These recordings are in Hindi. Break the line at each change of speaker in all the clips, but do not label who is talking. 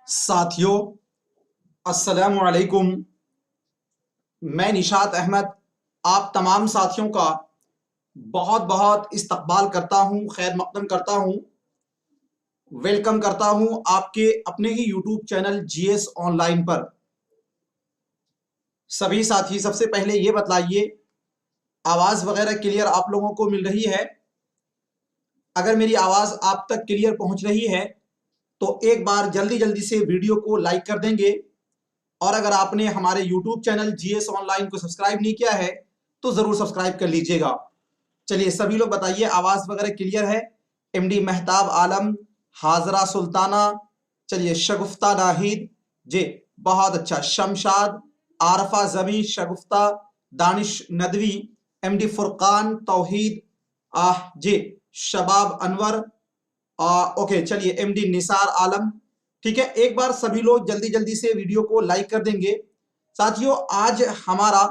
साथियों, अस्सलामु अलैकुम। मैं निशात अहमद आप तमाम साथियों का बहुत बहुत इस्तकबाल करता हूं, खैर मकदम करता हूं, वेलकम करता हूं आपके अपने ही यूट्यूब चैनल जीएस ऑनलाइन पर। सभी साथी सबसे पहले ये बतलाइए, आवाज़ वगैरह क्लियर आप लोगों को मिल रही है? अगर मेरी आवाज़ आप तक क्लियर पहुंच रही है तो एक बार जल्दी जल्दी से वीडियो को लाइक कर देंगे, और अगर आपने हमारे YouTube चैनल जीएस ऑनलाइन को सब्सक्राइब नहीं किया है तो जरूर सब्सक्राइब कर लीजिएगा। चलिए सभी लोग बताइए, आवाज वगैरह क्लियर है? एमडी मेहताब आलम, हाजरा सुल्ताना, चलिए शगुफ्ता नाहिद जी, बहुत अच्छा, शमशाद, आरफा जमी, शगुफ्ता, दानिश नदवी, एमडी फुरकान तौहीद जी, शबाब अनवर, ओके चलिए एमडी निसार आलम। ठीक है, एक बार सभी लोग जल्दी जल्दी से वीडियो को लाइक कर देंगे। साथियों, आज हमारा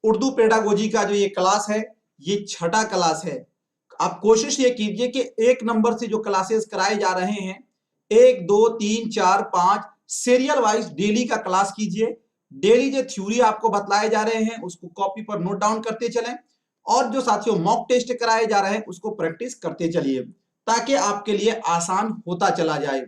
उर्दू पेडागोजी का जो ये क्लास है, ये छठा क्लास है। आप कोशिश ये कीजिए कि एक नंबर से जो क्लासेस कराए जा रहे हैं, 1 2 3 4 5 सीरियल वाइज डेली का क्लास कीजिए। डेली जो थ्योरी आपको बतलाए जा रहे हैं उसको कॉपी पर नोट डाउन करते चलें, और जो साथियों मॉक टेस्ट कराए जा रहे हैं उसको प्रैक्टिस करते चलिए, ताकि आपके लिए आसान होता चला जाए।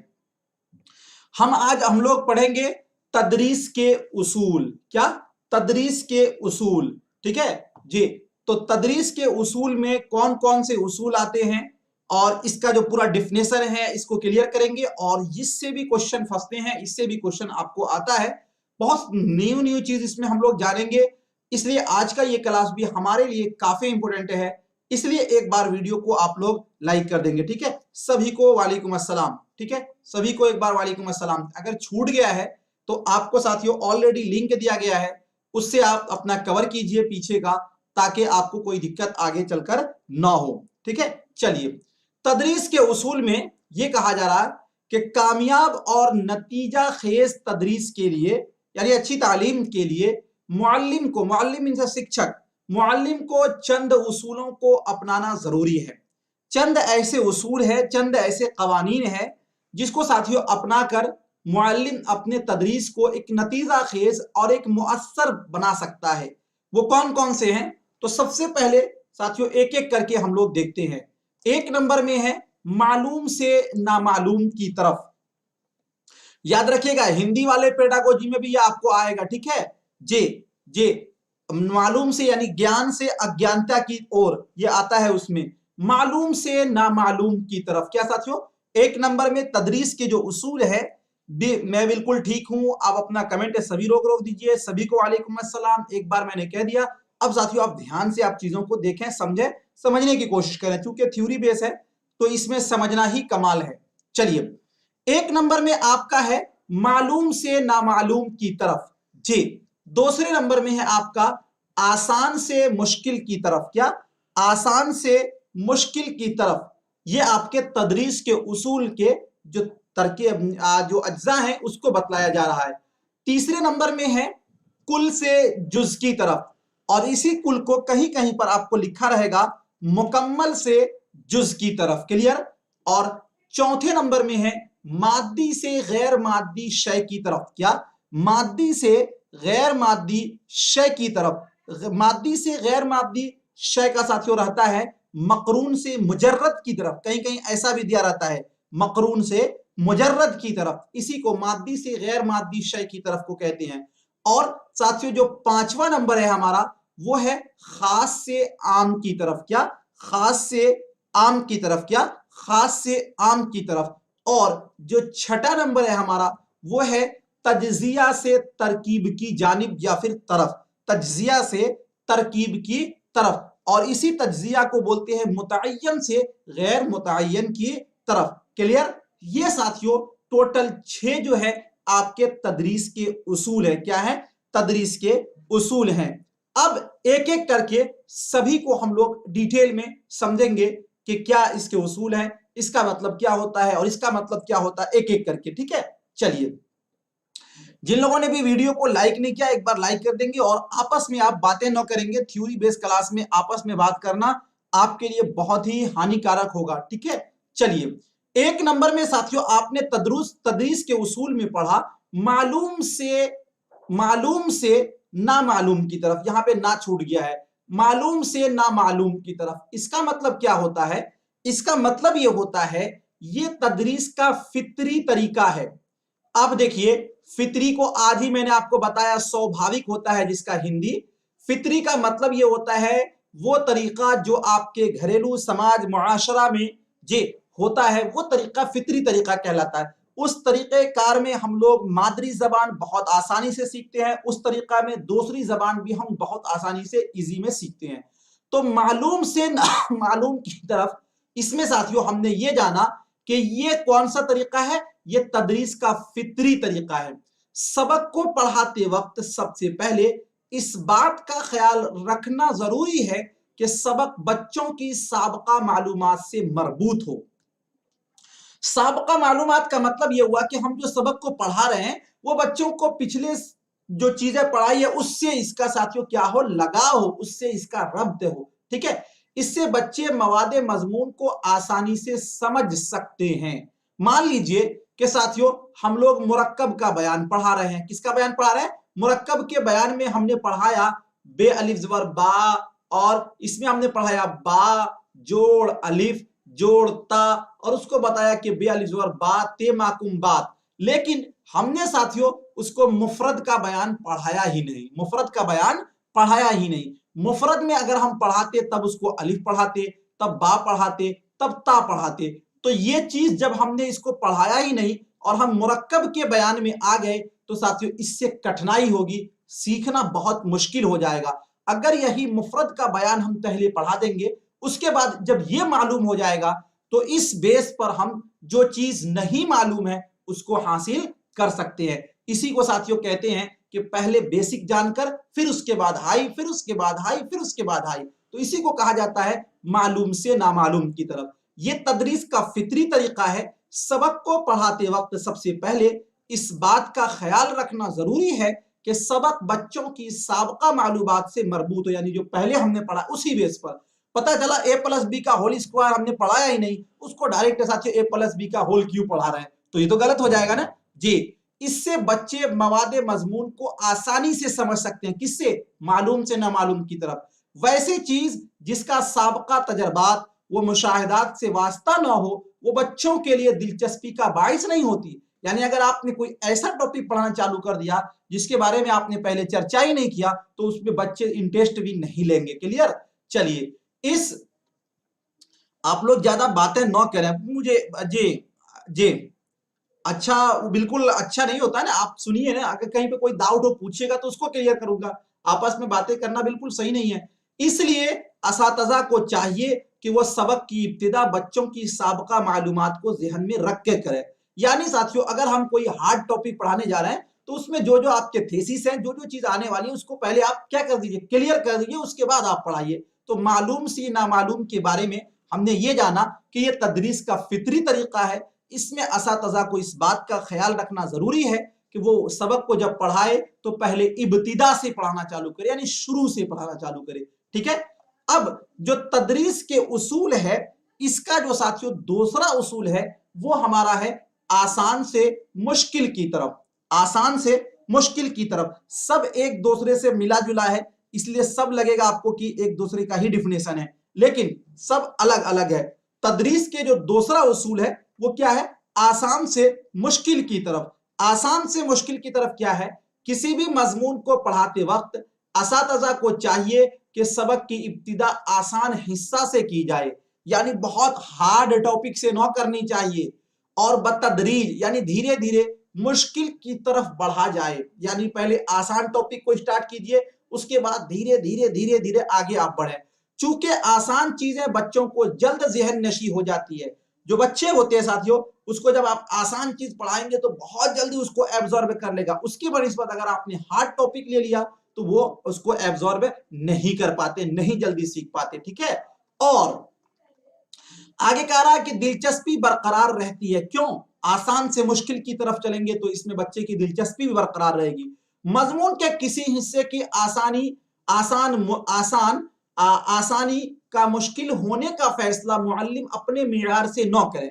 हम लोग पढ़ेंगे तदरीस के उसूल। क्या? तदरीस के उसूल। ठीक है जी। तो तदरीस के उसूल में कौन कौन से उसूल आते हैं और इसका जो पूरा डिफिनेशन है इसको क्लियर करेंगे, और इससे भी क्वेश्चन फंसते हैं, इससे भी क्वेश्चन आपको आता है। बहुत न्यू न्यू चीज इसमें हम लोग जानेंगे, इसलिए आज का ये क्लास भी हमारे लिए काफी इंपोर्टेंट है। इसलिए एक बार वीडियो को आप लोग लाइक कर देंगे। ठीक है, सभी को वालेकुम अस्सलाम। ठीक है, सभी को एक बार वालेकुम अस्सलाम। अगर छूट गया है तो आपको साथियों ऑलरेडी लिंक दिया गया है, उससे आप अपना कवर कीजिए पीछे का, ताकि आपको कोई दिक्कत आगे चलकर ना हो। ठीक है, चलिए तदरीस के उसूल में यह कहा जा रहा है कि कामयाब और नतीजा खेज तदरीस के लिए, यानी अच्छी तालीम के लिए मुअल्लिम को, मुअल्लिम इनसे शिक्षक, मुअल्लिम को चंद उसूलों को अपनाना जरूरी है। चंद ऐसे उसूल है, चंद ऐसे कवानीन है जिसको साथियों अपनाकर मुअल्लिम अपने तदरीस को एक नतीजा खेज और एक मुअस्सर बना सकता है। वो कौन कौन से हैं? तो सबसे पहले साथियों एक एक करके हम लोग देखते हैं। एक नंबर में है मालूम से नामालूम की तरफ। याद रखिएगा, हिंदी वाले पेडागोजी में भी ये आपको आएगा। ठीक है जी जी, मालूम से यानी ज्ञान से अज्ञानता की ओर, ये आता है उसमें मालूम से नामालूम की तरफ। क्या साथियों? एक नंबर में तदरीस के जो उसूल है, मैं बिल्कुल ठीक हूं, आप अपना कमेंट सभी रोक रोक दीजिए। सभी को वालेकुम अस्सलाम, एक बार मैंने कह दिया। अब साथियों आप ध्यान से आप चीजों को देखें, समझें, समझने की कोशिश करें, क्योंकि थ्योरी बेस है तो इसमें समझना ही कमाल है। चलिए एक नंबर में आपका है मालूम से नामालूम की तरफ जी। दूसरे नंबर में है आपका आसान से मुश्किल की तरफ। क्या? आसान से मुश्किल की तरफ। ये आपके तदरीस के उसूल के जो तरकीब, जो अज्जा हैं उसको बतलाया जा रहा है। तीसरे नंबर में है कुल से जुज की तरफ, और इसी कुल को कहीं कहीं पर आपको लिखा रहेगा मुकम्मल से जुज की तरफ। क्लियर? और चौथे नंबर में है मादी से गैर मादी शय की तरफ। क्या? मादी से गैर मादी शय की तरफ। मादी से गैर मादी शय का साथियों रहता है मकरून से मुजर्रद की तरफ। कहीं कहीं ऐसा भी दिया रहता है मकरून से मुजर्रद की तरफ, इसी को मादी से गैर मादी शय की तरफ को कहते हैं। और साथियों जो पांचवा नंबर है हमारा, वो है खास से आम की तरफ। क्या? खास से आम की तरफ। क्या? खास से आम की तरफ। और जो छठा नंबर है हमारा, वो है तज्जिया से तरकीब की जानिब या फिर तरफ। तज्जिया से तरकीब की तरफ, और इसी तज्जिया को बोलते हैं मुतअय्यन से गैर मुतअय्यन की तरफ। क्लियर? ये साथियों टोटल 6 जो है आपके तदरीस के उसूल है। क्या है? तदरीस के उसूल हैं। अब एक एक करके सभी को हम लोग डिटेल में समझेंगे कि क्या इसके उसूल हैं, इसका मतलब क्या होता है और इसका मतलब क्या होता है, एक एक करके। ठीक है, चलिए जिन लोगों ने भी वीडियो को लाइक नहीं किया एक बार लाइक कर देंगे, और आपस में आप बातें न करेंगे। थ्योरी बेस्ड क्लास में आपस में बात करना आपके लिए बहुत ही हानिकारक होगा। ठीक है, चलिए एक नंबर में साथियों आपने तदरीस के उसूल में पढ़ा मालूम से ना मालूम की तरफ, यहां पे ना छूट गया है, मालूम से ना मालूम की तरफ। इसका मतलब क्या होता है? इसका मतलब यह होता है ये तदरीस का फितरी तरीका है। अब देखिए, फितरी को आज ही मैंने आपको बताया स्वाभाविक होता है जिसका हिंदी। फितरी का मतलब यह होता है वो तरीका जो आपके घरेलू समाज मुआशरा में जे होता है, वो तरीका फितरी तरीका कहलाता है। उस तरीके कार में हम लोग मादरी जबान बहुत आसानी से सीखते हैं, उस तरीका में दूसरी जबान भी हम बहुत आसानी से इजी में सीखते हैं। तो मालूम से ना मालूम की तरफ, इसमें साथियों हमने ये जाना कि ये कौन सा तरीका है, ये तदरीस का फितरी तरीका है। सबक को पढ़ाते वक्त सबसे पहले इस बात का ख्याल रखना जरूरी है कि सबक बच्चों की साबका मालूमात से मरबूत हो। साबका मालूमात का मतलब यह हुआ कि हम जो सबक को पढ़ा रहे हैं वो बच्चों को पिछले जो चीजें पढ़ाई है उससे इसका साथियों क्या हो, लगाव हो, उससे इसका रब्त हो। ठीक है, इससे बच्चे मवादे मजमून को आसानी से समझ सकते हैं। मान लीजिए कि साथियों हम लोग मुरक्कब का बयान पढ़ा रहे हैं। किसका बयान पढ़ा रहे हैं? मुरक्कब के बयान में हमने पढ़ाया बे अलिफ ज़बर बा, और इसमें हमने पढ़ाया बा जोड़ अलिफ जोड़ ता, और उसको बताया कि बे अलिफ ज़बर बा ते माकुम बात। लेकिन हमने साथियों उसको मुफरद का बयान पढ़ाया ही नहीं, मुफरद का बयान पढ़ाया ही नहीं। मुफरद में अगर हम पढ़ाते तब उसको अलिफ पढ़ाते, तब बा पढ़ाते, तब ता पढ़ाते। तो ये चीज जब हमने इसको पढ़ाया ही नहीं और हम मुरक्कब के बयान में आ गए तो साथियों इससे कठिनाई होगी, सीखना बहुत मुश्किल हो जाएगा। अगर यही मुफरद का बयान हम पहले पढ़ा देंगे, उसके बाद जब ये मालूम हो जाएगा तो इस बेस पर हम जो चीज नहीं मालूम है उसको हासिल कर सकते हैं। इसी को साथियों कहते हैं कि पहले बेसिक जानकर फिर उसके बाद हाई, फिर उसके बाद हाई, फिर उसके बाद हाई। तो इसी को कहा जाता है मालूम से नामालूम की तरफ। ये तदरीस का फितरी तरीका है। सबक को पढ़ाते वक्त सबसे पहले इस बात का ख्याल रखना जरूरी है कि सबक बच्चों की साबका मालूमात से मरबूत हो, यानी जो पहले हमने पढ़ा उसी बेस पर। पता चला ए प्लस बी का होल स्क्वायर हमने पढ़ाया ही नहीं, उसको डायरेक्ट साथियों ए प्लस बी का होल क्यूब पढ़ा रहे हैं, तो ये तो गलत हो जाएगा ना जी। इससे बच्चे मवादे मजमून को आसानी से समझ सकते हैं। किससे? मालूम से ना मालूम की तरफ। वैसे चीज जिसका साबका तजर्बात वो मुशाहिदात से वास्ता ना हो, वो बच्चों के लिए दिलचस्पी का बाइस नहीं होती। यानी अगर आपने कोई ऐसा टॉपिक पढ़ाना चालू कर दिया जिसके बारे में आपने पहले चर्चा ही नहीं किया, तो उसमें बच्चे इंटरेस्ट भी नहीं लेंगे। क्लियर? चलिए, इस आप लोग ज्यादा बातें न करें मुझे जी जी। अच्छा, बिल्कुल अच्छा नहीं होता है ना, आप सुनिए ना, अगर कहीं पे कोई डाउट हो पूछिएगा तो उसको क्लियर करूंगा। आपस में बातें करना बिल्कुल सही नहीं है। इसलिए असातिज़ा को चाहिए कि वो सबक की इब्तिदा बच्चों की साबका मालूमात को ज़हन में रख के करे। यानी साथियों अगर हम कोई हार्ड टॉपिक पढ़ाने जा रहे हैं तो उसमें जो जो आपके थीसिस हैं, जो जो चीज आने वाली है, उसको पहले आप क्या कर दीजिए, क्लियर कर दीजिए, उसके बाद आप पढ़ाइए। तो मालूम सी नामालूम के बारे में हमने ये जाना कि ये तदरीस का फितरी तरीका है। इसमें असातिज़ा को इस बात का ख्याल रखना जरूरी है कि वो सबक को जब पढ़ाए तो पहले इब्तिदा से पढ़ाना चालू करे, यानी शुरू से पढ़ाना चालू करे। ठीक है, अब जो तदरीस के उसूल है, इसका जो साथियों दूसरा उसूल है वो हमारा है आसान से मुश्किल की तरफ। आसान से मुश्किल की तरफ सब एक दूसरे से मिला जुला है, इसलिए सब लगेगा आपको कि एक दूसरे का ही डिफिनेशन है, लेकिन सब अलग अलग है। तदरीस के जो दूसरा उसूल है वो क्या है? आसान से मुश्किल की तरफ। आसान से मुश्किल की तरफ क्या है? किसी भी मजमून को पढ़ाते वक्त असातिज़ा को चाहिए कि सबक की इब्तिदा आसान हिस्सा से की जाए, यानी बहुत हार्ड टॉपिक से न करनी चाहिए, और बतदरीज यानी धीरे धीरे मुश्किल की तरफ बढ़ा जाए। यानी पहले आसान टॉपिक को स्टार्ट कीजिए, उसके बाद धीरे धीरे धीरे धीरे आगे आप बढ़े। चूंकि आसान चीजें बच्चों को जल्द ज़हन नशी हो जाती है। जो बच्चे होते हैं साथियों, उसको जब आप आसान चीज पढ़ाएंगे तो बहुत जल्दी उसको एब्जॉर्ब कर लेगा। उसकी बनिस्बत अगर आपने हार्ड टॉपिक ले लिया तो वो उसको एब्जॉर्ब नहीं कर पाते, नहीं जल्दी सीख पाते। ठीक है, और आगे कह रहा है कि दिलचस्पी बरकरार रहती है। क्यों? आसान से मुश्किल की तरफ चलेंगे तो इसमें बच्चे की दिलचस्पी भी बरकरार रहेगी। मजमून के किसी हिस्से की आसानी का मुश्किल होने का फैसला मुअल्लिम अपने मेयार से न करे।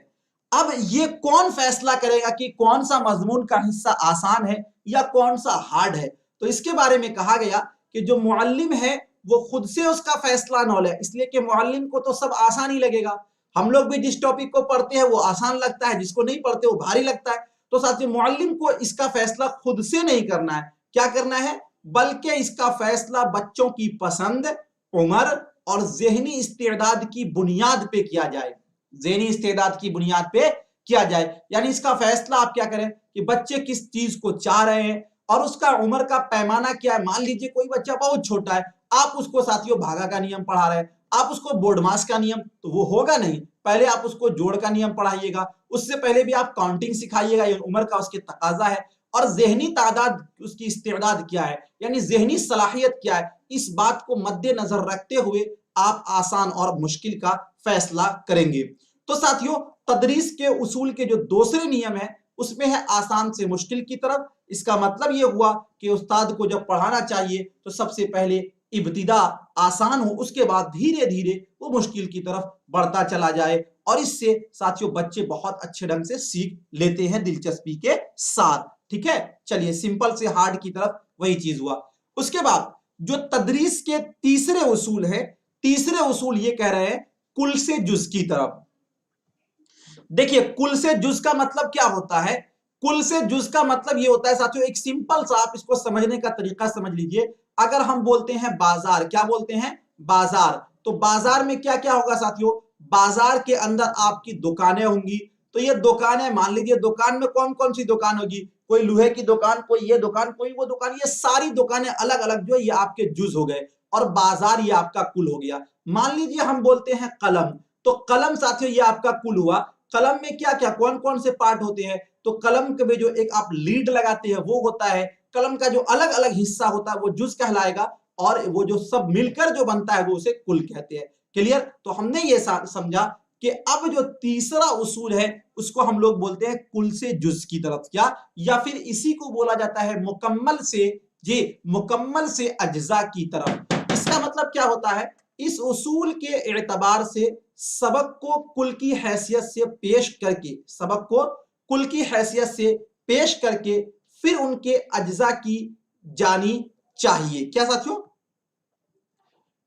अब ये कौन फैसला करेगा कि कौन सा मजमून का हिस्सा आसान है या कौन सा हार्ड है? तो इसके बारे में कहा गया कि जो मुअल्लिम है वो खुद से उसका फैसला न ले, इसलिए कि मुअल्लिम को तो सब आसान ही लगेगा। हम लोग भी जिस टॉपिक को पढ़ते हैं वो आसान लगता है, जिसको नहीं पढ़ते वो भारी लगता है। तो साथियों मुअल्लिम को इसका फैसला खुद से नहीं करना है, क्या करना है, बल्कि इसका फैसला बच्चों की पसंद, उम्र और ज़हनी इस्तेदाद की बुनियाद पे किया जाए, ज़हनी इस्तेदाद की बुनियाद पे किया जाए। यानी इसका फैसला आप क्या करें कि बच्चे किस चीज को चाह रहे हैं और उसका उम्र का पैमाना क्या है। मान लीजिए कोई बच्चा बहुत छोटा है, आप उसको साथियों भागा का नियम पढ़ा रहे हैं, आप उसको बोर्ड मास का नियम, तो वो होगा नहीं। पहले आप उसको जोड़ का नियम पढ़ाइएगा, उससे पहले भी आप काउंटिंग सिखाइएगा, ये उम्र का उसके तकाजा है। और ज़हनी तादाद उसकी इस्तेदाद क्या है, यानी ज़हनी सलाहियत क्या है, इस बात को मद्देनजर रखते हुए आप आसान और मुश्किल का फैसला करेंगे। तो साथियों तदरीस के उसूल के जो दूसरे नियम है उसमें है आसान से मुश्किल की तरफ। इसका मतलब यह हुआ कि उस्ताद को जब पढ़ाना चाहिए तो सबसे पहले इब्तिदा आसान हो, उसके बाद धीरे धीरे वो मुश्किल की तरफ बढ़ता चला जाए, और इससे साथियों बच्चे बहुत अच्छे ढंग से सीख लेते हैं दिलचस्पी के साथ। ठीक है, चलिए सिंपल से हार्ड की तरफ वही चीज हुआ। उसके बाद जो तदरीस के तीसरे उसूल है, तीसरे उसूल ये कह रहे हैं कुल से जुज की तरफ। देखिए कुल से जुज का मतलब क्या होता है, कुल से जुज का मतलब ये होता है साथियों, एक सिंपल सा आप इसको समझने का तरीका समझ लीजिए। अगर हम बोलते हैं बाजार, क्या बोलते हैं, बाजार, तो बाजार में क्या क्या होगा साथियों, बाजार के अंदर आपकी दुकानें होंगी। तो ये दुकानें, मान लीजिए दुकान में कौन कौन सी दुकान होगी, कोई लोहे की दुकान, कोई ये दुकान, कोई वो दुकान, ये सारी दुकानें अलग अलग जो ये आपके जुज हो गए, और बाजार ये आपका कुल हो गया। मान लीजिए हम बोलते हैं कलम, तो कलम साथियों ये आपका कुल हुआ। कलम में क्या क्या कौन कौन से पार्ट होते हैं, तो कलम के में जो एक आप लीड लगाते हैं वो होता है, कलम का जो अलग अलग हिस्सा होता है वो जुज कहलाएगा, और वो जो सब मिलकर जो बनता है वो उसे कुल कहते हैं। क्लियर? तो हमने ये समझा कि अब जो तीसरा उसूल है उसको हम लोग बोलते हैं कुल से जुज की तरफ, क्या, या फिर इसी को बोला जाता है मुकम्मल से, जी मुकम्मल से अज्जा की तरफ। इसका मतलब क्या होता है, इस उसूल के एतबार से सबक को कुल की हैसियत से पेश करके, सबक को कुल की हैसियत से पेश करके फिर उनके अज्जा की जानी चाहिए। क्या साथियों,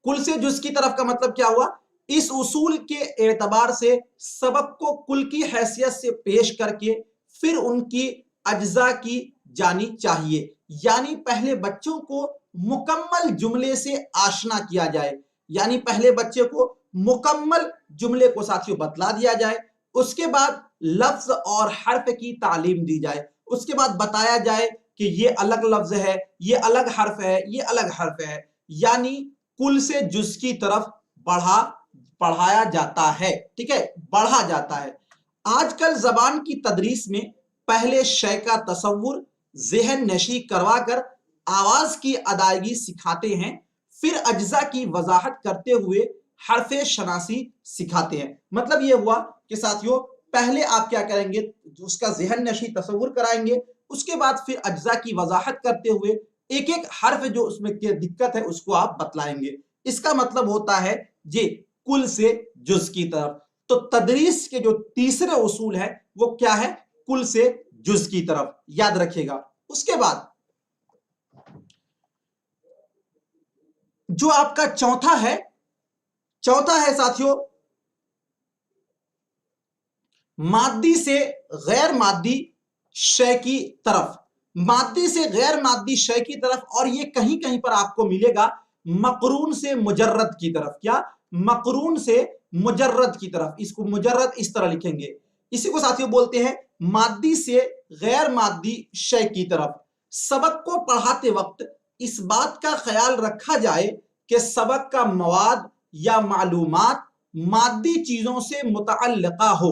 कुल से जुज की तरफ का मतलब क्या हुआ, इस उसूल के एतबार से सबक को कुल की हैसियत से पेश करके फिर उनकी अज्जा की जानी चाहिए। यानी पहले बच्चों को मुकम्मल जुमले से आशना किया जाए, यानी पहले बच्चे को मुकम्मल जुमले को साथियों बतला दिया जाए, उसके बाद लफ्ज और हर्फ की तालीम दी जाए, उसके बाद बताया जाए कि ये अलग लफ्ज है, ये अलग हर्फ है, ये अलग हर्फ है। यानी कुल से जुज की तरफ पढ़ाया जाता है। ठीक है, बढ़ा जाता है। आजकल जबान की तदरीस में पहले शय का तसव्वुर ज़हन नशी करवाकर आवाज की अदायगी सिखाते हैं, फिर अज्जा की वजाहत करते हुए हरफे शनासी सिखाते हैं। मतलब यह हुआ कि साथियों पहले आप क्या करेंगे, उसका ज़हन नशी तसव्वुर कराएंगे, उसके बाद फिर अज्जा की वजाहत करते हुए एक एक हर्फ जो उसमें दिक्कत है उसको आप बतलाएंगे। इसका मतलब होता है जी कुल से जुज की तरफ। तो तदरीस के जो तीसरे उसूल है वो क्या है, कुल से जुज की तरफ, याद रखिएगा। उसके बाद जो आपका चौथा है साथियों मादी से गैर मादी शय की तरफ, मादी से गैर मादी शय की तरफ, और ये कहीं कहीं पर आपको मिलेगा मकरून से मुजर्रद की तरफ। क्या, मकरून से मुजर्रद की तरफ। इसको मुजर्रद इस तरह लिखेंगे, इसी को साथियों बोलते हैं मादी से गैर मादी शय की तरफ। सबक को पढ़ाते वक्त इस बात का ख्याल रखा जाए कि सबक का मवाद या मालूमात मादी चीजों से मुतअल्लिका हो।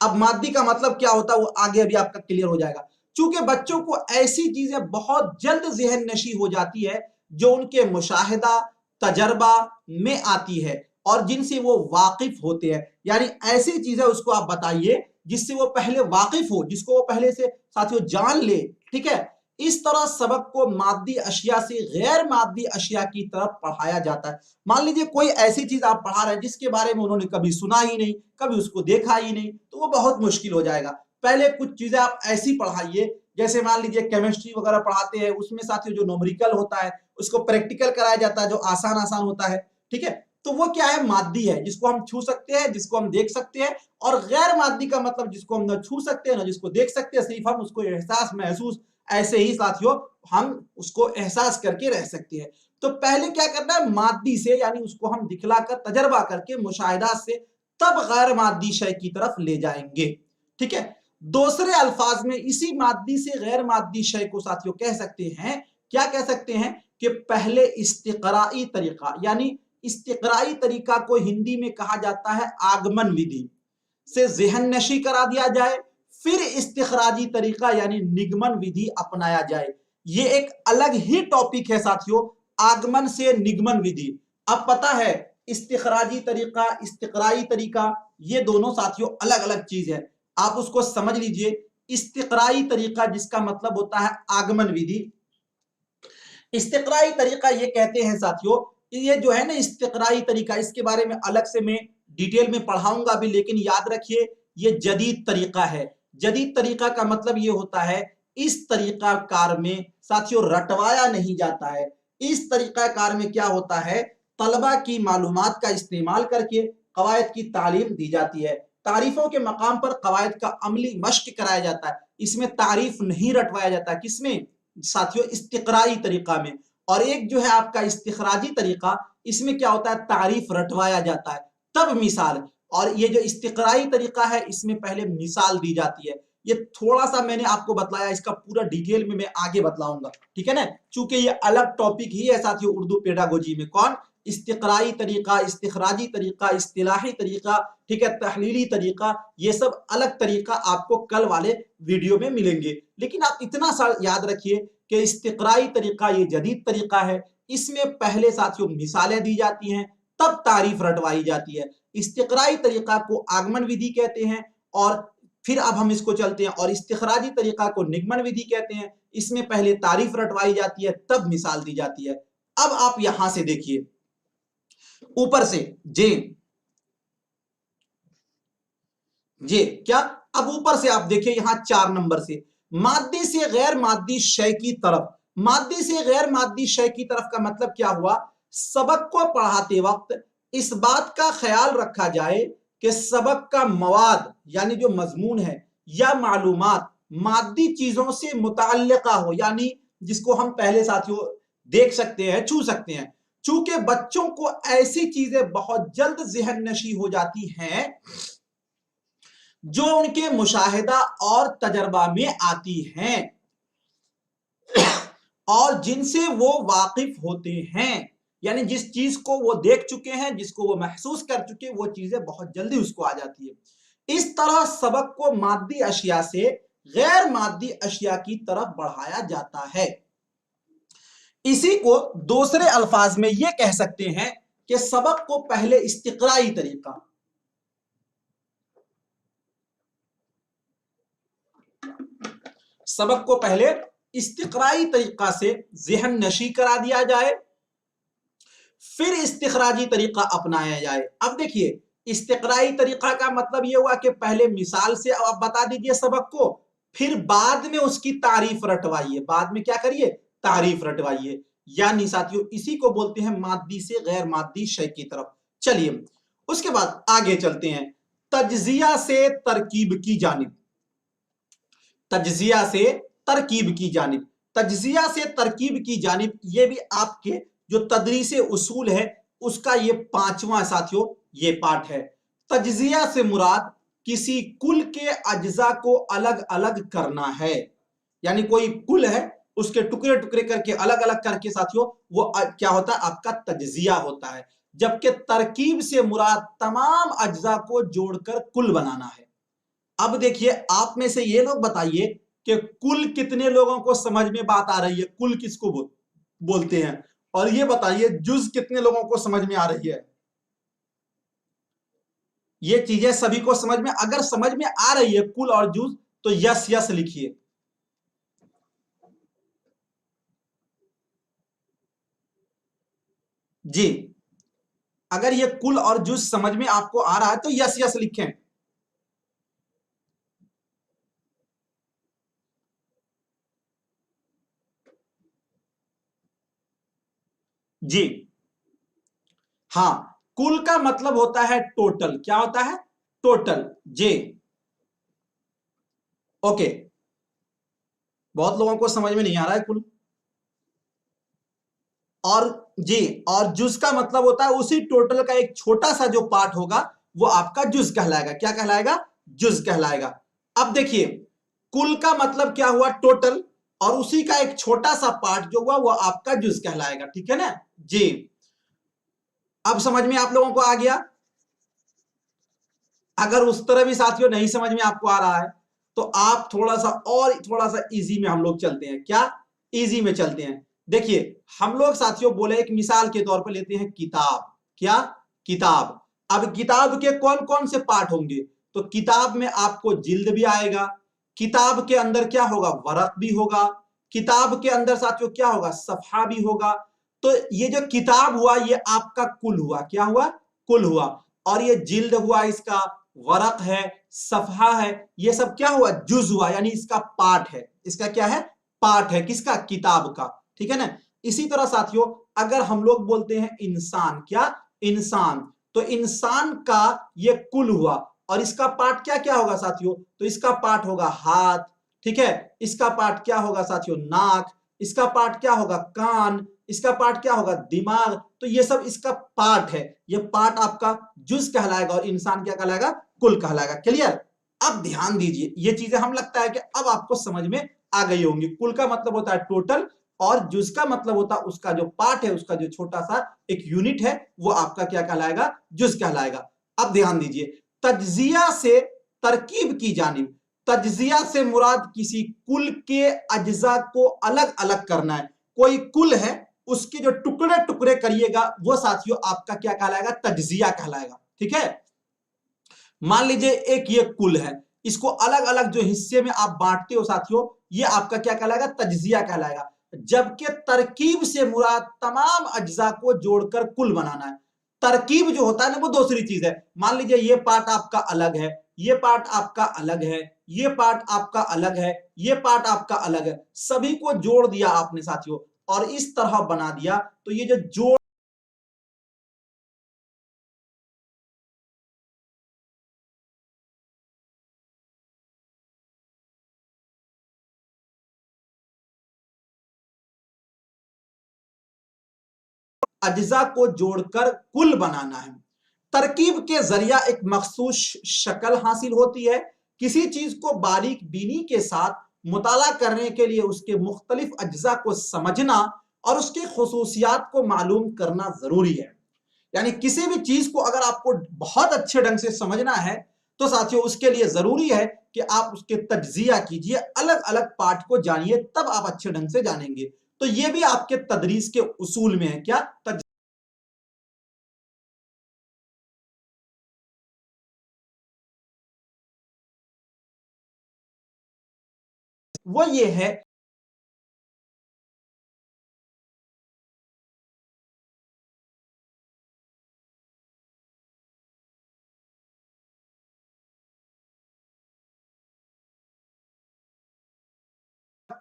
अब मादी का मतलब क्या होता है वो आगे अभी आपका क्लियर हो जाएगा। चूंकि बच्चों को ऐसी चीजें बहुत जल्द ज़हन नशी हो जाती है जो उनके मुशाहिदा तजर्बा में आती है और जिनसे वो वाकिफ होते हैं, यानी ऐसी चीजें उसको आप बताइए जिससे वो पहले वाकिफ हो, जिसको वो पहले से साथियों जान ले। ठीक है, इस तरह सबक को मादी अशिया से गैर मादी अशिया की तरफ पढ़ाया जाता है। मान लीजिए कोई ऐसी चीज आप पढ़ा रहे हैं जिसके बारे में उन्होंने कभी सुना ही नहीं, कभी उसको देखा ही नहीं, तो वो बहुत मुश्किल हो जाएगा। पहले कुछ चीजें आप ऐसी पढ़ाइए, जैसे मान लीजिए केमिस्ट्री वगैरह पढ़ाते हैं, उसमें साथियों जो न्यूमेरिकल होता है उसको प्रैक्टिकल कराया जाता है, जो आसान आसान होता है, ठीक है। तो वो क्या है, मादी है, जिसको हम छू सकते हैं, जिसको हम देख सकते हैं। और गैर मादी का मतलब जिसको हम ना छू सकते हैं ना जिसको देख सकते हैं, सिर्फ हम उसको एहसास महसूस ऐसे ही साथियों हम उसको एहसास करके रह सकते हैं। तो पहले क्या करना है, मादी से यानी उसको हम दिखलाकर तजर्बा करके मुशाहिदा से तब गैर मादी शय की तरफ ले जाएंगे, ठीक है। दूसरे अल्फाज में इसी मादी से गैर मादी शय को साथियों कह सकते हैं, क्या कह सकते हैं कि पहले इस्तिक़राई तरीका, यानी इस्तिक़राई तरीका को हिंदी में कहा जाता है आगमन विधि से ज़हन नशी करा दिया जाए, फिर इस्तिखराजी तरीका यानी निगमन विधि अपनाया जाए। ये एक अलग ही टॉपिक है साथियों, आगमन से निगमन विधि। अब पता है इस्तिखराजी तरीका, इस्तिकराई तरीका, ये दोनों साथियों अलग अलग चीज है, आप उसको समझ लीजिए। इस्तिकराई तरीका जिसका मतलब होता है आगमन विधि, इस्तिकराई तरीका ये कहते हैं साथियों, ये जो है ना इस्तिकराई तरीका, इसके बारे में अलग से मैं डिटेल में पढ़ाऊंगा भी, लेकिन याद रखिए ये जदीद तरीका है। जदीद तरीका का मतलब ये होता है इस तरीका कार में साथियों रटवाया नहीं जाता है। इस तरीका कार में क्या होता है, तलबा की मालूमात का इस्तेमाल करके कवायद की तालीम दी जाती है। तारीफों के मकाम पर कवायद का अमली मश्क कराया जाता है। इसमें तारीफ नहीं रटवाया जाता, किसमें साथियों, इस्तिकराई तरीका में। और एक जो है आपका इस्तिखराजी तरीका, इसमें क्या होता है, तारीफ रटवाया जाता है तब मिसाल। और ये जो इस्तिकराई तरीका है इसमें पहले मिसाल दी जाती है। ये थोड़ा सा मैंने आपको बतलाया, इसका पूरा डिटेल में मैं आगे बतलाऊंगा, ठीक है ना, चूंकि ये अलग टॉपिक ही है साथियों उर्दू पेडागोजी में। कौन, इस्तिकराई तरीका, इस्तिखराजी तरीका, इस्तिलाही तरीका, ठीक है, तहलीली तरीका, ये सब अलग तरीका आपको कल वाले वीडियो में मिलेंगे। लेकिन आप इतना सा याद रखिए कि इस्तिकराई तरीका ये जदीद तरीका है, इसमें पहले साथियों मिसालें दी जाती हैं तब तारीफ रटवाई जाती है। इस्तिकराई तरीका को आगमन विधि कहते हैं, और फिर अब हम इसको चलते हैं, और इस्तिखराजी तरीका को निगमन विधि कहते हैं। इसमें पहले तारीफ रटवाई जाती है तब मिसाल दी जाती है। अब आप यहां से देखिए ऊपर से जे जे क्या, अब ऊपर से आप देखिए यहां 4 नंबर से मादी से गैर मादी शय की तरफ। मादी से गैर मादी शय की तरफ का मतलब क्या हुआ, सबक को पढ़ाते वक्त इस बात का ख्याल रखा जाए कि सबक का मवाद यानी जो मजमून है या मालूमात मादी चीजों से मुताल्लिका हो, यानी जिसको हम पहले साथियों देख सकते हैं, छू सकते हैं। चूंकि बच्चों को ऐसी चीजें बहुत जल्द ज़हन नशी हो जाती हैं जो उनके मुशाहिदा और तजर्बा में आती हैं और जिनसे वो वाकिफ होते हैं, यानी जिस चीज को वो देख चुके हैं, जिसको वो महसूस कर चुके, वो चीजें बहुत जल्दी उसको आ जाती है। इस तरह सबक को मादी अशिया से गैर मादी अशिया की तरफ बढ़ाया जाता है। इसी को दूसरे अल्फाज में ये कह सकते हैं कि सबक को पहले इस्तिकराई तरीका, सबक को पहले इस्तिकराई तरीका से ज़हन नशी करा दिया जाए, फिर इस्तिखराजी तरीका अपनाया जाए। अब देखिए इस्तिकराई तरीका का मतलब यह हुआ कि पहले मिसाल से आप बता दीजिए सबक को, फिर बाद में उसकी तारीफ रटवाइए, बाद में क्या करिए, तारीफ रटवाइए। यानी साथियों इसी को बोलते हैं मादी से गैर मादी शय की तरफ। चलिए उसके बाद आगे चलते हैं, तज्जिया से तरकीब की जानिब। तज्जिया से तरकीब की जानिब, तज्जिया से तरकीब की जानिब, ये भी आपके जो तदरीसे उसूल है उसका ये 5वां साथियों ये पार्ट है। तज्जिया से मुराद किसी कुल के अज्जा को अलग अलग करना है, यानी कोई कुल है उसके टुकड़े टुकड़े करके अलग अलग करके साथियों वो क्या होता है, आपका तज्जिया होता है। जबकि तरकीब से मुराद तमाम अज्जा को जोड़कर कुल बनाना है। अब देखिए आप में से ये लोग बताइए कि कुल कितने लोगों को समझ में बात आ रही है, कुल किसको बोलते हैं, और ये बताइए जुज कितने लोगों को समझ में आ रही है। ये चीजें सभी को समझ में, अगर समझ में आ रही है कुल और जुज तो यस यस लिखिए। जी, अगर ये कुल और जुज समझ में आपको आ रहा है तो यस यस लिखें। जी हाँ, कुल का मतलब होता है टोटल। क्या होता है? टोटल। जी ओके, बहुत लोगों को समझ में नहीं आ रहा है कुल। और जी, और जुज का मतलब होता है उसी टोटल का एक छोटा सा जो पार्ट होगा वो आपका जुज कहलाएगा। क्या कहलाएगा? जुज कहलाएगा। अब देखिए, कुल का मतलब क्या हुआ? टोटल, और उसी का एक छोटा सा पार्ट जो हुआ वो आपका जुज कहलाएगा। ठीक है ना जी? अब समझ में आप लोगों को आ गया? अगर उस तरह भी साथियों नहीं समझ में आपको आ रहा है तो आप थोड़ा सा इजी में हम लोग चलते हैं। क्या? इजी में चलते हैं। देखिए, हम लोग साथियों बोले एक मिसाल के तौर पर लेते हैं किताब। क्या? किताब। अब किताब के कौन कौन से पार्ट होंगे? तो किताब में आपको जिल्द भी आएगा, किताब के अंदर क्या होगा? वरक भी होगा, किताब के अंदर साथियों क्या होगा? सफा भी होगा। तो ये जो किताब हुआ ये आपका कुल हुआ। क्या हुआ? कुल हुआ। और ये जिल्द हुआ, इसका वरक है, सफहा है, ये सब क्या हुआ? जुज हुआ, यानी इसका पार्ट है। इसका क्या है? पार्ट है। किसका? किताब का। ठीक है ना? इसी तरह साथियों, अगर हम लोग बोलते हैं इंसान। क्या? इंसान। तो इंसान का ये कुल हुआ, और इसका पार्ट क्या क्या होगा साथियों? तो इसका पार्ट होगा हाथ। ठीक है? इसका पार्ट क्या होगा साथियों? नाक। इसका पार्ट क्या होगा? कान। इसका पार्ट क्या होगा? दिमाग। तो ये सब इसका पार्ट है। ये पार्ट आपका जुज कहलाएगा, और इंसान क्या कहलाएगा? कुल कहलाएगा। क्लियर? अब ध्यान दीजिए, ये चीजें हम लगता है कि अब आपको समझ में आ गई होंगी। कुल का मतलब होता है टोटल, और जुज का मतलब होता है उसका जो पार्ट है, उसका जो छोटा सा एक यूनिट है, वो आपका क्या कहलाएगा? जुज कहलाएगा। अब ध्यान दीजिए, तज्जिया से तरकीब की जानिब। तज्जिया से मुराद किसी कुल के अज्जा को अलग अलग करना है। कोई कुल है, उसके जो टुकड़े टुकड़े करिएगा वो साथियों आपका क्या कहलाएगा? तज्जिया कहलाएगा। ठीक है? मान लीजिए एक ये कुल है, इसको अलग अलग जो हिस्से में आप बांटते हो साथियों, ये आपका क्या कहलाएगा? तज्जिया कहलाएगा। जबकि तरकीब से मुराद तमाम अज्जा को जोड़कर कुल बनाना है। तरकीब जो होता है ना वो दूसरी चीज है। मान लीजिए ये पार्ट आपका अलग है, ये पार्ट आपका अलग है, ये पार्ट आपका अलग है, ये पार्ट आपका अलग है, सभी को जोड़ दिया आपने साथियों, और इस तरह बना दिया, तो ये जो जोड़ अज्जा को जोड़कर कुल बनाना है। तरकीब के जरिया एक मखसूस शक्ल हासिल होती है। किसी चीज को बारीक बीनी के साथ मुताला करने के लिए उसके मुख्तलिफ अज्जा को समझना और उसकी खुसूसियात को मालूम करना जरूरी है। यानी किसी भी चीज को अगर आपको बहुत अच्छे ढंग से समझना है तो साथियों उसके लिए जरूरी है कि आप उसके तज्जिया कीजिए, अलग अलग पार्ट को जानिए, तब आप अच्छे ढंग से जानेंगे। तो ये भी आपके तदरीस के उसूल में है। क्या? वो ये है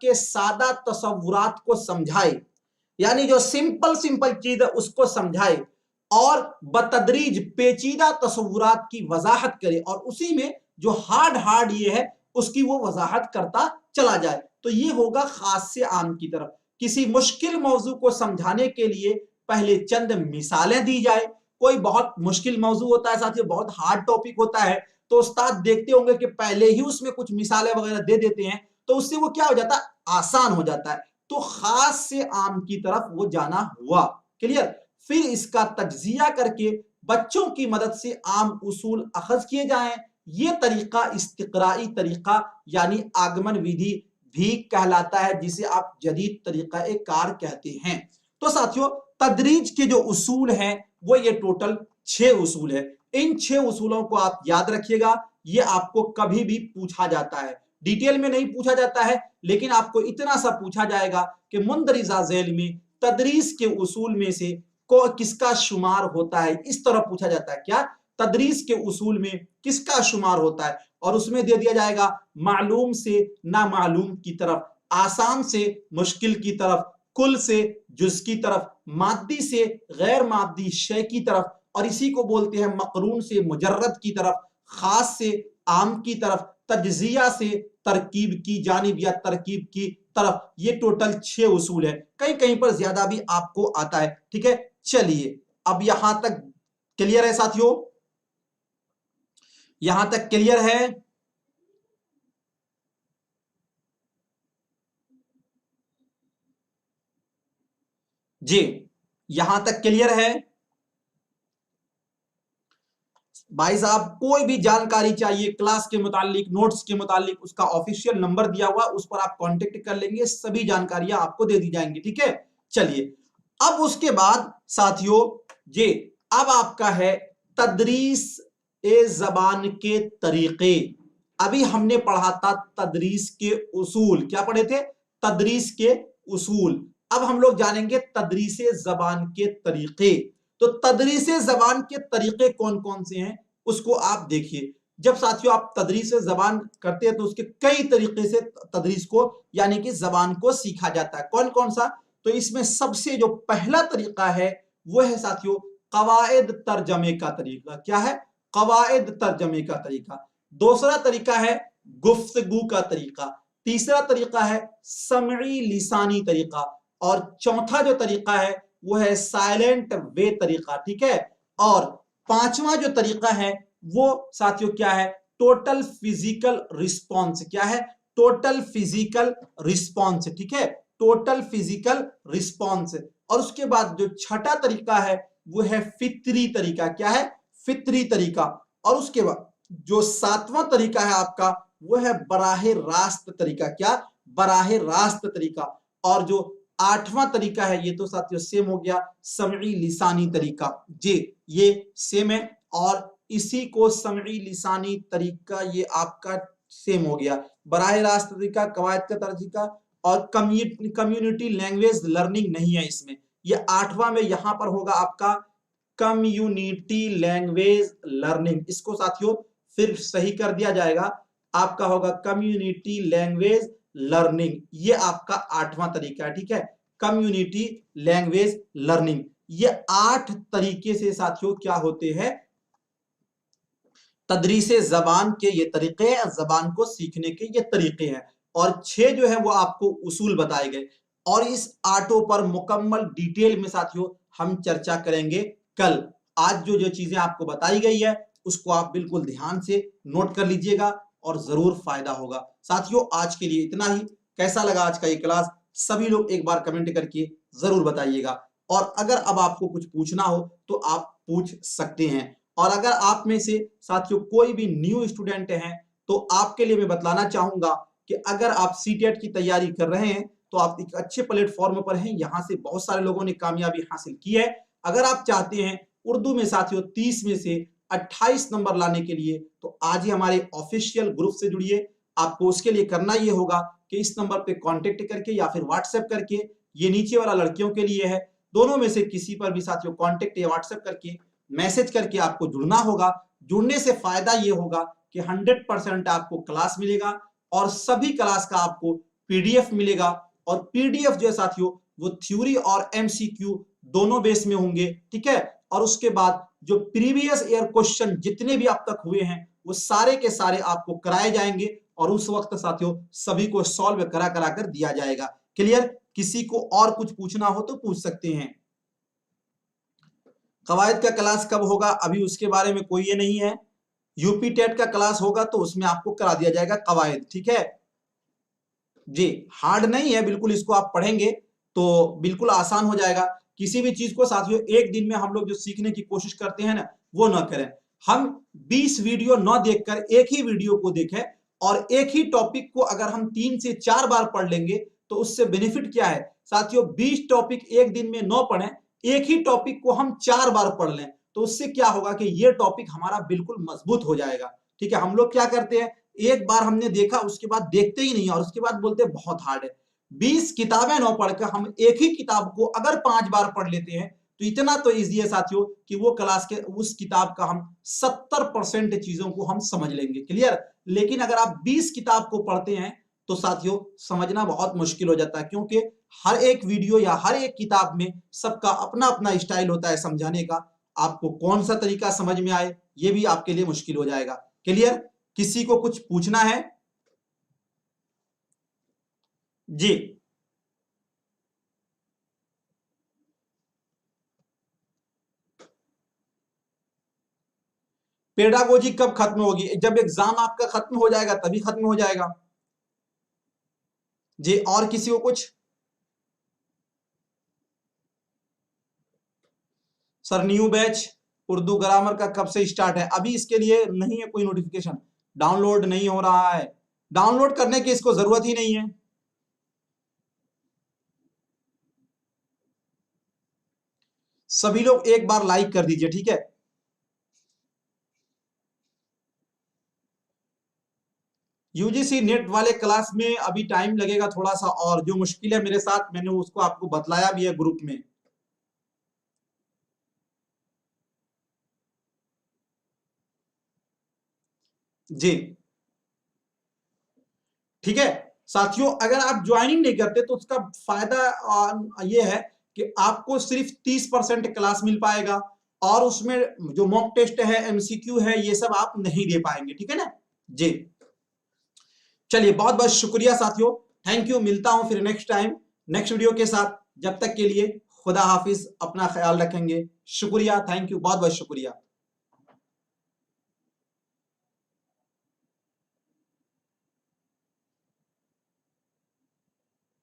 के सादा तसव्वुरात को समझाए, यानी जो सिंपल सिंपल चीज है उसको समझाए, और बतदरीज पेचीदा तसव्वुरात की वजाहत करे, और उसी में जो हार्ड हार्ड ये है उसकी वो वजाहत करता चला जाए। तो ये होगा खास से आम की तरफ। किसी मुश्किल मौजू को समझाने के लिए पहले चंद मिसालें दी जाए। कोई बहुत मुश्किल मौजू होता है साथियों, बहुत हार्ड टॉपिक होता है, तो उस्ताद देखते होंगे कि पहले ही उसमें कुछ मिसालें वगैरह दे देते हैं, तो उससे वो क्या हो जाता है? आसान हो जाता है। तो खास से आम की तरफ वो जाना हुआ। क्लियर? फिर इसका तज्जिया करके बच्चों की मदद से आम उसूल अखज किए जाएं। ये तरीका इस्तिक़राई तरीका यानी आगमन विधि भी कहलाता है, जिसे आप जदीद तरीका ए कार कहते हैं। तो साथियों, तदरीज के जो उसूल हैं वो ये टोटल 6 उसूल है। इन 6 उसूलों को आप याद रखिएगा। ये आपको कभी भी पूछा जाता है, डिटेल में नहीं पूछा जाता है, लेकिन आपको इतना सा पूछा जाएगा कि मुंदरिजा झेल में तदरीस के उसूल में से को किसका शुमार होता है, इस तरह पूछा जाता है। क्या तदरीस के उसूल में किसका शुमार होता है, और उसमें दे दिया जाएगा मालूम से नामालूम की तरफ, आसान से मुश्किल की तरफ, कुल से जुज की तरफ, मादी से गैर मादी शय की तरफ, और इसी को बोलते हैं मकरून से मुजर्रद की तरफ, खास से आम की तरफ, तज्जिया से तरकीब की जानिब या तरकीब की तरफ। ये टोटल 6 उसूल है, कहीं कहीं पर ज्यादा भी आपको आता है। ठीक है, चलिए अब यहां तक क्लियर है साथियों, यहां तक क्लियर है। जी, यहां तक क्लियर है भाई साहब। कोई भी जानकारी चाहिए क्लास के मुतालिक, नोट्स के मुतालिक, उसका ऑफिशियल नंबर दिया हुआ, उस पर आप कांटेक्ट कर लेंगे, सभी जानकारियां आपको दे दी जाएंगी। ठीक है, चलिए अब उसके बाद साथियों जी, अब आपका है तदरीस ए जबान के तरीके। अभी हमने पढ़ा था तदरीस के उसूल, क्या पढ़े थे, तदरीस के उसूल। अब हम लोग जानेंगे तदरीस जबान के तरीके। तो तदरीस जबान के तरीके कौन कौन से हैं उसको आप देखिए। जब साथियों आप तदरीस जबान करते हैं तो उसके कई तरीके से तदरीस को यानी कि जबान को सीखा जाता है। कौन कौन सा, तो इसमें सबसे जो पहला तरीका है वो है साथियों कवायद तर्जमे का तरीका। क्या है, कवायद तर्जमे का तरीका। दूसरा तरीका है गुफ्तगू का तरीका। तीसरा तरीका है समई लिसानी तरीका। और चौथा जो तरीका है वो है साइलेंट वे तरीका। ठीक है, और पांचवा जो तरीका है वो साथियों क्या है, टोटल फिजिकल रिस्पॉन्स। क्या है, टोटल फिजिकल रिस्पॉन्स। ठीक है, टोटल फिजिकल रिस्पॉन्स। और उसके बाद जो छठा तरीका है वो है फित्री तरीका। क्या है, फित्री तरीका। और उसके बाद जो सातवां तरीका है आपका वो है बराहे रास्त तरीका। क्या, बराहे रास्त तरीका। और जो आठवां तरीका है, ये तो साथियों सेम हो गया, समई लिसानी तरीका। जी, ये सेम है, और इसी को समई लिसानी तरीका ये आपका सेम हो गया। बराह रास्त तरीका, कवायद का तरीका, और कम्युनिटी लैंग्वेज लर्निंग नहीं है इसमें। ये आठवां में यहां पर होगा आपका कम्युनिटी लैंग्वेज लर्निंग। इसको साथियों फिर सही कर दिया जाएगा, आपका होगा कम्युनिटी लैंग्वेज लर्निंग। ये आपका आठवां तरीका है। ठीक है, कम्युनिटी लैंग्वेज लर्निंग। ये 8 तरीके से साथियों क्या होते हैं, तदरीसे जबान के ये तरीके हैं, जबान को सीखने के ये तरीके हैं। और 6 जो है वो आपको उसूल बताए गए। और इस 8 पर मुकम्मल डिटेल में साथियों हम चर्चा करेंगे कल। आज जो जो चीजें आपको बताई गई है उसको आप बिल्कुल ध्यान से नोट कर लीजिएगा और जरूर फायदा होगा। साथियों आज के लिए इतना ही। कैसा लगा आज का ये क्लास, सभी लोग एक बार कमेंट करके जरूर बताइएगा। और अगर अब आपको कुछ पूछना हो तो आप पूछ सकते हैं। और अगर आप में से साथियों कोई भी न्यू स्टूडेंट हैं तो आपके लिए मैं बतलाना चाहूंगा कि अगर आप सीटेट की तैयारी कर रहे हैं तो आप एक अच्छे प्लेटफॉर्म पर हैं, यहां से बहुत सारे लोगों ने कामयाबी हासिल की है। अगर आप चाहते हैं उर्दू में साथियों 30 में से 28 नंबर लाने के लिए तो आज ही हमारे ऑफिशियल ग्रुप से जुड़िए। आपको उसके लिए करना यह होगा कि इस नंबर पे कांटेक्ट करके या फिर व्हाट्सएप करके, ये नीचे वाला लड़कियों के लिए है, दोनों में से किसी पर भी साथियों कांटेक्ट या व्हाट्सएप करके मैसेज करके आपको जुड़ना होगा। जुड़ने से फायदा ये होगा कि 100% आपको क्लास मिलेगा और सभी क्लास का आपको पीडीएफ मिलेगा। और पीडीएफ जो है साथियों वो थ्योरी और एमसीक्यू दोनों बेस में होंगे। ठीक है, और उसके बाद जो प्रीवियस ईयर क्वेश्चन जितने भी अब तक हुए हैं वो सारे के सारे आपको कराए जाएंगे और उस वक्त साथियों सभी को सॉल्व करा करा कर दिया जाएगा। क्लियर, किसी को और कुछ पूछना हो तो पूछ सकते हैं। कवायद का क्लास कब होगा अभी उसके बारे में कोई ये नहीं है। यूपी टेट का क्लास होगा तो उसमें आपको करा दिया जाएगा कवायद। ठीक है जी, हार्ड नहीं है बिल्कुल, इसको आप पढ़ेंगे तो बिल्कुल आसान हो जाएगा। किसी भी चीज को साथियों एक दिन में हम लोग जो सीखने की कोशिश करते हैं ना वो ना करें। हम 20 वीडियो न देखकर एक ही वीडियो को देखें और एक ही टॉपिक को अगर हम 3 से 4 बार पढ़ लेंगे तो उससे बेनिफिट क्या है साथियों, 20 टॉपिक एक दिन में न पढ़ें, एक ही टॉपिक को हम 4 बार पढ़ लें तो उससे क्या होगा कि ये टॉपिक हमारा बिल्कुल मजबूत हो जाएगा। ठीक है, हम लोग क्या करते हैं, एक बार हमने देखा उसके बाद देखते ही नहीं और उसके बाद बोलते हैं बहुत हार्ड है। 20 किताबें न पढ़कर हम एक ही किताब को अगर 5 बार पढ़ लेते हैं तो इतना तो इजी है साथियों कि वो क्लास के उस किताब का हम 70% चीजों को हम समझ लेंगे। क्लियर? लेकिन अगर आप 20 किताब को पढ़ते हैं तो साथियों समझना बहुत मुश्किल हो जाता है, क्योंकि हर एक वीडियो या हर एक किताब में सबका अपना अपना स्टाइल होता है समझाने का। आपको कौन सा तरीका समझ में आए ये भी आपके लिए मुश्किल हो जाएगा। क्लियर? किसी को कुछ पूछना है? जी, पेडागोजी कब खत्म होगी? जब एग्जाम आपका खत्म हो जाएगा तभी खत्म हो जाएगा। जी, और किसी को कुछ? Sir new batch Urdu grammar का कब से स्टार्ट है? अभी इसके लिए नहीं है कोई नोटिफिकेशन, डाउनलोड नहीं हो रहा है। डाउनलोड करने की इसको जरूरत ही नहीं है। सभी लोग एक बार लाइक कर दीजिए, ठीक है? यूजीसी नेट वाले क्लास में अभी टाइम लगेगा थोड़ा सा, और जो मुश्किल है मेरे साथ मैंने उसको आपको बतलाया भी है ग्रुप में। जी ठीक है साथियों, अगर आप ज्वाइनिंग नहीं करते तो उसका फायदा ये है कि आपको सिर्फ 30% क्लास मिल पाएगा, और उसमें जो मॉक टेस्ट है, एमसीक्यू है, ये सब आप नहीं दे पाएंगे। ठीक है ना जी? चलिए, बहुत बहुत शुक्रिया साथियों, थैंक यू। मिलता हूं फिर नेक्स्ट टाइम नेक्स्ट वीडियो के साथ। जब तक के लिए खुदा हाफिज, अपना ख्याल रखेंगे। शुक्रिया, थैंक यू, बहुत बहुत शुक्रिया।